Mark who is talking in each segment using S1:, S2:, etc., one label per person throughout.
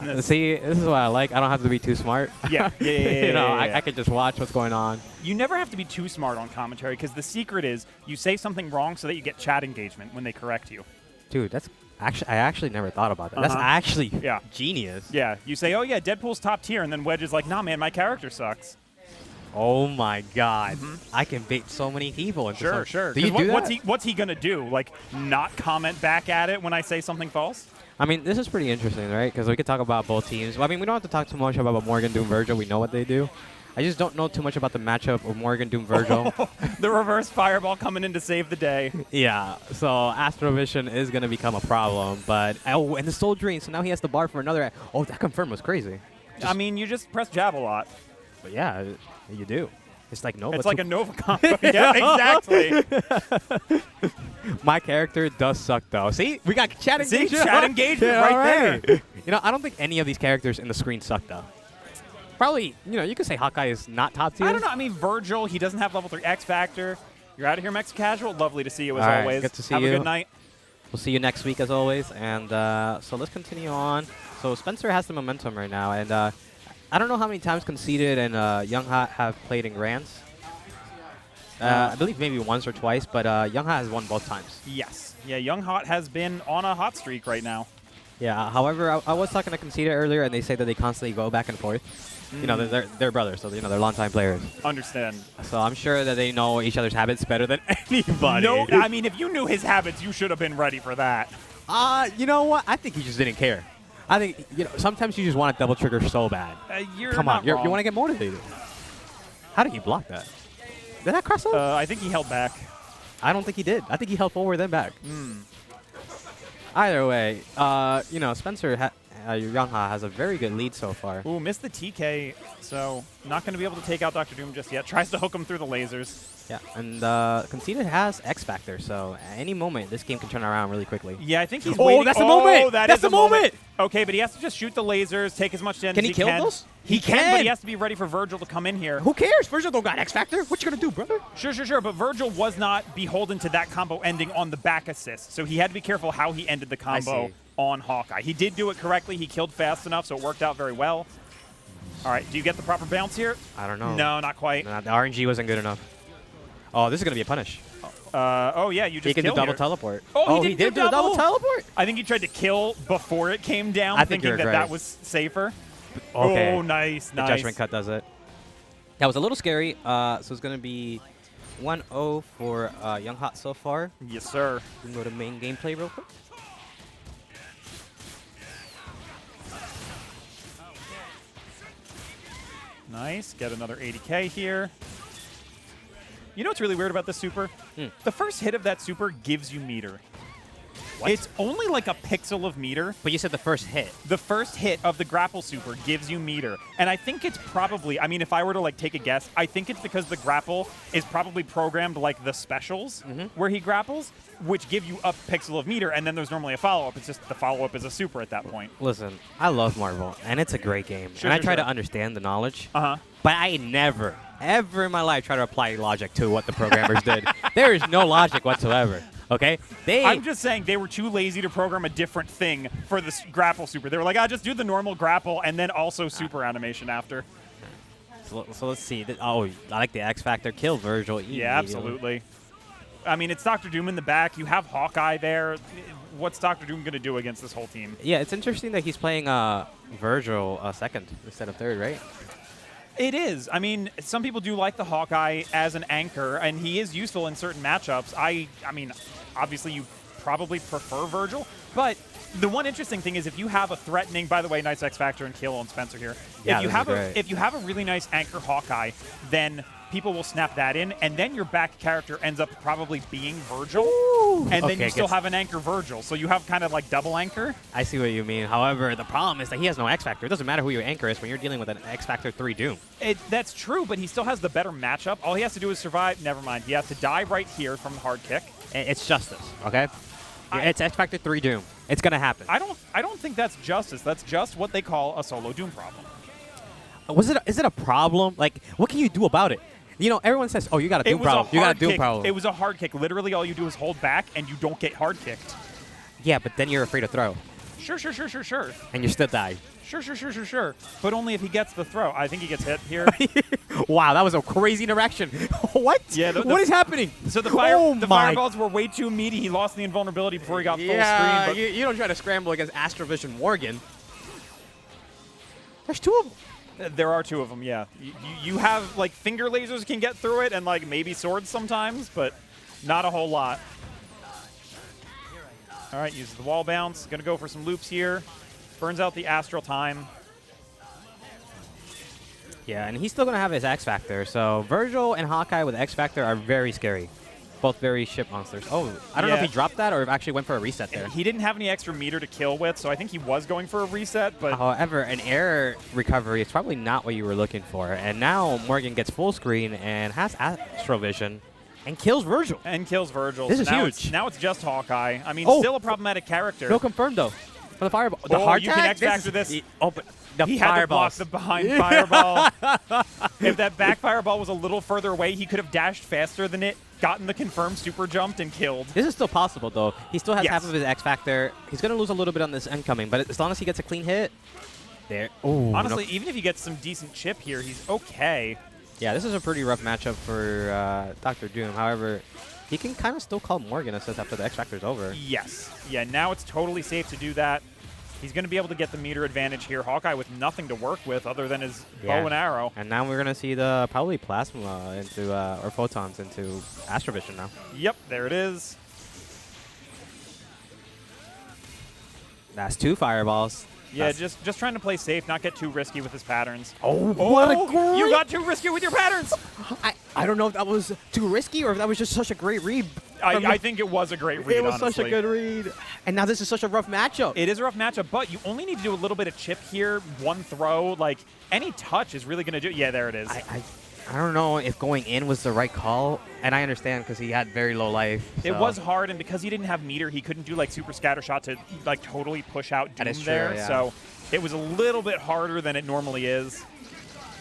S1: goodness.
S2: See, this is what I like. I don't have to be too smart.
S1: Yeah.
S2: I could just watch what's going on.
S1: You never have to be too smart on commentary because the secret is you say something wrong so that you get chat engagement when they correct you.
S2: Dude, that's actually I actually never thought about that. That's actually genius.
S1: Yeah. You say, oh, yeah, Deadpool's top tier, and then Wedge is like, nah, man, my character sucks.
S2: Oh, my God. I can bait so many people into
S1: Sure, sure.
S2: Do you do that?
S1: What's he going to do? Like, not comment back at it when I say something false?
S2: I mean, this is pretty interesting, right? Because we could talk about both teams. Well, I mean, we don't have to talk too much about Morgan, Doom, Virgil. We know what they do. I just don't know too much about the matchup of Morgan, Doom, Virgil.
S1: The reverse fireball coming in to save the day.
S2: Yeah, so Astrovision is going to become a problem. But, oh, and the Soul Drain, so now he has the bar for another. Oh, that confirm was crazy.
S1: I mean, you just press jab a lot.
S2: But yeah, you do. It's like Nova.
S1: It's like a Nova combo. Yeah, exactly.
S2: My character does suck, though. See? We got chat engagement.
S1: See? Chat engagement right there.
S2: You know, I don't think any of these characters in the screen suck, though. Probably, you know, you could say Hawkeye is not top tier.
S1: I don't know. I mean, Virgil, he doesn't have level 3 X Factor. You're out of here, Mex Casual. Lovely to see you as
S2: All right,
S1: always.
S2: good to see
S1: have
S2: you.
S1: a good night.
S2: We'll see you next week, as always. And so let's continue on. So Spencer has the momentum right now. And I don't know how many times Conceited and Young Hot have played in Grands. I believe maybe once or twice, but Young Hot has won both times.
S1: Yes. Yeah, Young Hot has been on a hot streak right now.
S2: Yeah, however, I was talking to Conceited earlier, and they say that they constantly go back and forth. You know, they're brothers, so, you know, they're longtime players.
S1: Understand.
S2: So I'm sure that they know each other's habits better than anybody.
S1: No, I mean, if you knew his habits, you should have been ready for that.
S2: You know what? I think he just didn't care. I think, you know, sometimes you just want a double trigger so bad. Come on, you want to get motivated. How did he block that? Did that cross over?
S1: I think he held back.
S2: I don't think he did. I think he held forward then back. Either way, you know, Spencer Youngha has a very good lead so far.
S1: Ooh, missed the TK, so not going to be able to take out Dr. Doom just yet. Tries to hook him through the lasers.
S2: Yeah, and Conceited has X Factor, so at any moment, this game can turn around really quickly.
S1: Yeah, I think he's waiting.
S2: Oh, that's the moment!
S1: That's
S2: the moment!
S1: Okay, but he has to just shoot the lasers, take as much damage
S2: as
S1: he can.
S2: Can he kill those?
S1: He can, but he has to be ready for Virgil to come in here.
S2: Who cares? Virgil don't got X Factor. What you gonna do, brother?
S1: Sure, but Virgil was not beholden to that combo ending on the back assist, so he had to be careful how he ended the combo on Hawkeye. He did do it correctly. He killed fast enough, so it worked out very well. All right, do you get the proper bounce here?
S2: I don't know.
S1: No, not quite.
S2: Nah, the RNG wasn't good enough. Oh, this is gonna be a punish.
S1: Oh, yeah, you just
S2: He can do
S1: killed
S2: double
S1: here.
S2: teleport.
S1: Oh, he did
S2: do a double teleport?
S1: I think he tried to kill before it came down,
S2: I think
S1: thinking
S2: you're
S1: that was safer.
S2: Okay.
S1: Oh, nice.
S2: The judgment cut does it. That was a little scary. So it's going to be 1-0 for Young Hot so far.
S1: Yes, sir.
S2: We can go to main gameplay real quick.
S1: Nice. Get another 80K here. You know what's really weird about this super? The first hit of that super gives you meter.
S2: What?
S1: It's only like a pixel of meter.
S2: But you said the first hit.
S1: The first hit of the grapple super gives you meter. And I think it's probably, I mean, if I were to like take a guess, I think it's because the grapple is probably programmed like the specials where he grapples, which give you a pixel of meter, and then there's normally a follow-up. It's just the follow-up is a super at that point.
S2: Listen, I love Marvel, and it's a great game. And I try to understand the knowledge. But I never, ever in my life try to apply logic to what the programmers did. There is no logic whatsoever. Okay?
S1: I'm just saying they were too lazy to program a different thing for the grapple super. They were like, just do the normal grapple and then also super animation after.
S2: So let's see. Oh, I like the X Factor. Kill Virgil.
S1: Yeah, absolutely. I mean, it's Dr. Doom in the back. You have Hawkeye there. What's Dr. Doom going to do against this whole team?
S2: Yeah, it's interesting that he's playing Virgil second instead of third, right?
S1: It is. I mean, some people do like the Hawkeye as an anchor, and he is useful in certain matchups. I mean, obviously you probably prefer Virgil, but the one interesting thing is if you have a threatening, by the way, nice X Factor and kill on Spencer here.
S2: Yeah,
S1: if you have a really nice anchor Hawkeye, then people will snap that in, and then your back character ends up probably being Virgil, and then you still have an anchor Virgil. So you have kind of like double anchor.
S2: I see what you mean. However, the problem is that he has no X Factor. It doesn't matter who your anchor is when you're dealing with an X Factor 3 Doom.
S1: That's true, but he still has the better matchup. All he has to do is survive. Never mind. He has to die right here from the hard kick.
S2: It's justice, okay? It's X Factor 3 Doom. It's going to happen.
S1: I don't think that's justice. That's just what they call a solo Doom problem.
S2: Is it a problem? Like, what can you do about it? You know, everyone says, oh, you got a Doom problem. You got a Doom problem.
S1: It was a hard kick. Literally, all you do is hold back, and you don't get hard kicked.
S2: Yeah, but then you're afraid to throw.
S1: Sure.
S2: And you still die.
S1: Sure. But only if he gets the throw. I think he gets hit here.
S2: Wow, that was a crazy interaction. What?
S1: Yeah,
S2: what is happening?
S1: So the
S2: my.
S1: fireballs were way too meaty. He lost the invulnerability before he got full
S2: Yeah,
S1: screen.
S2: you don't try to scramble against Astrovision Morgan. There's 2 of them.
S1: There are 2 of them, yeah. You have, like, finger lasers can get through it and, like, maybe swords sometimes, but not a whole lot. All right, uses the wall bounce. Going to go for some loops here. Burns out the Astral Time.
S2: Yeah, and he's still going to have his X Factor. So Virgil and Hawkeye with X Factor are very scary. Both very ship monsters. Oh, I don't know if he dropped that or if actually went for a reset there.
S1: He didn't have any extra meter to kill with, so I think he was going for a reset. But
S2: however, an air recovery is probably not what you were looking for. And now Morgan gets full screen and has Astrovision and kills Virgil.
S1: This
S2: is huge.
S1: Now it's just Hawkeye. I mean, still a problematic character.
S2: No confirmed, though, for the fireball. The hard
S1: you can X-Factor this.
S2: But the
S1: he had to block
S2: fireballs.
S1: the behind fireball. If that back fireball was a little further away, he could have dashed faster than it, gotten the confirmed super jumped, and killed.
S2: This is still possible, though. He still has half of his X Factor. He's going to lose a little bit on this incoming, but as long as he gets a clean hit, there. Ooh,
S1: honestly, even if he gets some decent chip here, he's okay.
S2: Yeah, this is a pretty rough matchup for Dr. Doom. However, he can kind of still call Morgan assist after the X Factor's over.
S1: Yes. Yeah, now it's totally safe to do that. He's going to be able to get the meter advantage here. Hawkeye with nothing to work with other than his bow and arrow.
S2: And now we're going to see the probably plasma into or photons into Astrovision now.
S1: Yep, there it is.
S2: That's 2 fireballs.
S1: Yeah, just trying to play safe, not get too risky with his patterns.
S2: What a great...
S1: You got too risky with your patterns!
S2: I don't know if that was too risky or if that was just such a great read.
S1: I think it was a great read,
S2: It was
S1: honestly.
S2: such a good read. And now this is such a rough matchup.
S1: It is a rough matchup, but you only need to do a little bit of chip here, one throw. Like, any touch is really going to do... Yeah, there it is.
S2: I don't know if going in was the right call, and I understand because he had very low life.
S1: It was hard, and because he didn't have meter, he couldn't do, like, super scatter shot to, like, totally push out Doom there.
S2: True, yeah.
S1: So it was a little bit harder than it normally is.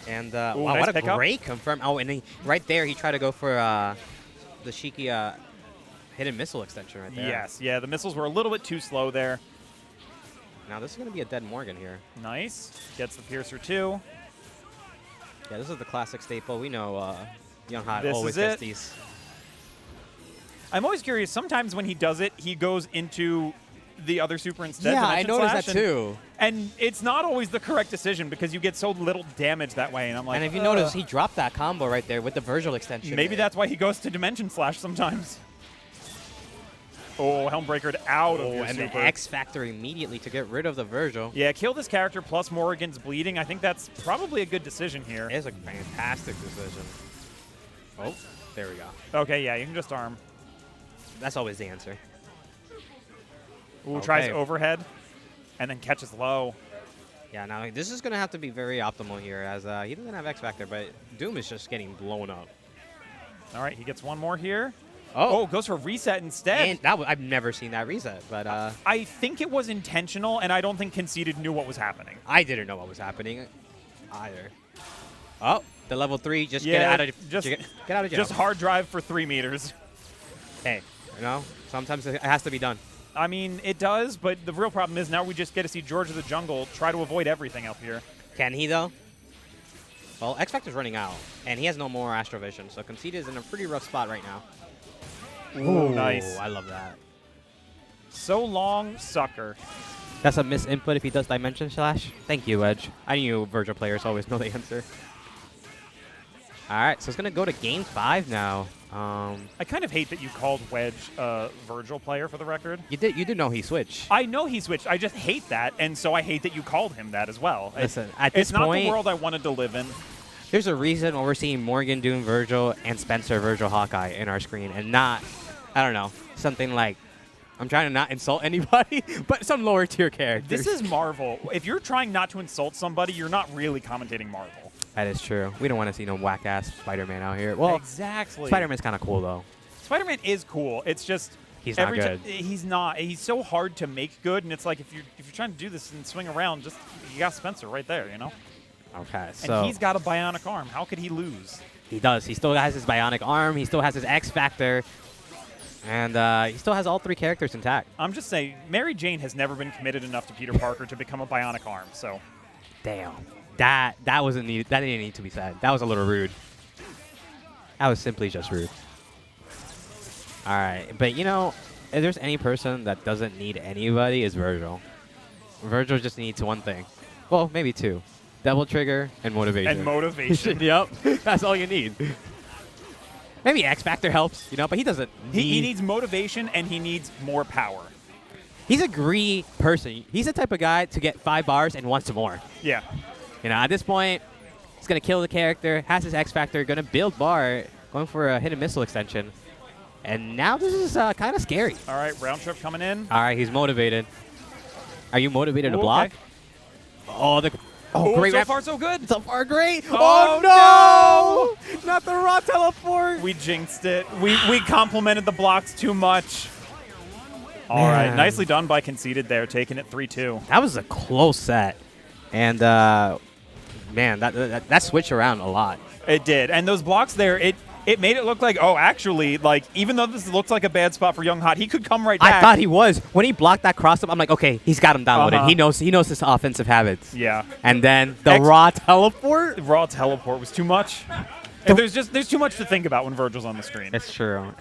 S2: And
S1: Ooh,
S2: wow,
S1: nice
S2: what a
S1: pickup.
S2: great confirm. Oh, and right there, he tried to go for the Shiki hidden missile extension right there.
S1: Yes, yeah, the missiles were a little bit too slow there.
S2: Now this is going to be a dead Morgan here.
S1: Nice. Gets the Piercer too.
S2: Yeah, this is the classic staple. We know Young Hot
S1: This
S2: always
S1: is
S2: gets
S1: it.
S2: these.
S1: I'm always curious. Sometimes when he does it, he goes into the other super instead.
S2: Yeah, I
S1: Dimension
S2: noticed
S1: Slash,
S2: that too.
S1: And it's not always the correct decision because you get so little damage that way. And I'm like,
S2: And if you notice, he dropped that combo right there with the Virgil extension.
S1: maybe that's why he goes to Dimension Slash sometimes. Oh, Helmbreakered out of your
S2: and
S1: super.
S2: the X Factor immediately to get rid of the Virgil.
S1: Yeah, kill this character plus Morrigan's bleeding. I think that's probably a good decision here.
S2: It is a fantastic decision. Oh, there we go.
S1: Okay, yeah, you can just arm.
S2: That's always the answer.
S1: Ooh,
S2: Okay.
S1: tries overhead and then catches low.
S2: Yeah, now this is going to have to be very optimal here as he doesn't have X Factor, but Doom is just getting blown up.
S1: All right, he gets one more here.
S2: Oh,
S1: Oh, goes for reset instead.
S2: and that I've never seen that reset, but
S1: I think it was intentional, and I don't think Conceited knew what was happening.
S2: I didn't know what was happening either. Oh, the level 3, just
S1: Yeah,
S2: get out of
S1: just-
S2: get out of jail.
S1: Just hard drive for 3 meters.
S2: Hey, you know, sometimes it has to be done.
S1: I mean, it does, but the real problem is now we just get to see George of the Jungle try to avoid everything up here.
S2: Can he, though? Well, X Factor's running out, and he has no more Astrovision, so Conceited is in a pretty rough spot right now.
S1: Ooh, nice.
S2: I love that.
S1: So long, sucker.
S2: That's a misinput if he does Dimension Slash. Thank you, Edge. I knew Virgil players always know the answer. All right, so it's going to go to Game 5 now.
S1: I kind of hate that you called Wedge a Virgil player for the record.
S2: You did know he switched.
S1: I know he switched. I just hate that, and so I hate that you called him that as well.
S2: Listen, at this
S1: it's not
S2: point,
S1: the world I wanted to live in.
S2: there's a reason why we're seeing Morgan, Doom, Virgil, and Spencer, Virgil, Hawkeye in our screen, and not, I don't know, something like, I'm trying to not insult anybody, but some lower tier characters.
S1: This is Marvel. If you're trying not to insult somebody, you're not really commentating Marvel.
S2: That is true. We don't want to see no whack-ass Spider-Man out here. Well,
S1: exactly.
S2: Spider-Man's kind of cool, though.
S1: Spider-Man is cool. It's just
S2: He's not good.
S1: He's not. He's so hard to make good, and it's like if you're trying to do this and swing around, just you got Spencer right there, you know.
S2: Okay, so
S1: And he's got a bionic arm. How could he lose?
S2: he does. He still has his bionic arm. He still has his X Factor. And he still has all 3 characters intact.
S1: I'm just saying, Mary Jane has never been committed enough to Peter Parker to become a bionic arm. So,
S2: Damn. That wasn't needed. That didn't need to be said. That was a little rude. That was simply just rude. All right, but you know, if there's any person that doesn't need anybody, is Virgil. Virgil just needs one thing. Well, maybe 2. Double trigger and motivation.
S1: and motivation.
S2: Yep. That's all you need. Maybe X Factor helps, you know, but he doesn't need.
S1: He needs motivation and he needs more power.
S2: He's a greedy person. He's the type of guy to get 5 bars and wants some more.
S1: Yeah.
S2: You know, at this point, he's going to kill the character, has his X Factor, going to build bar, going for a hidden missile extension. And now this is kind of scary.
S1: All right, round trip coming in.
S2: All right, he's motivated. Are you motivated to
S1: Ooh,
S2: block?
S1: okay.
S2: Great
S1: so
S2: rep.
S1: far so good.
S2: So far, great.
S1: Oh,
S2: no! Not the raw teleport.
S1: We jinxed it. We complimented the blocks too much. All right,
S2: Man.
S1: nicely done by Conceited there, taking it 3-2.
S2: That was a close set. And, man, that switched around a lot.
S1: It did. And those blocks there, it made it look like, oh, actually, like, even though this looks like a bad spot for Young Hot, he could come right back.
S2: I thought he was. When he blocked that cross up, I'm like, okay, he's got him downloaded.
S1: Uh-huh.
S2: He knows his offensive habits.
S1: Yeah.
S2: And then the raw teleport.
S1: The raw teleport was too much. And there's too much to think about when Virgil's on the screen.
S2: It's true.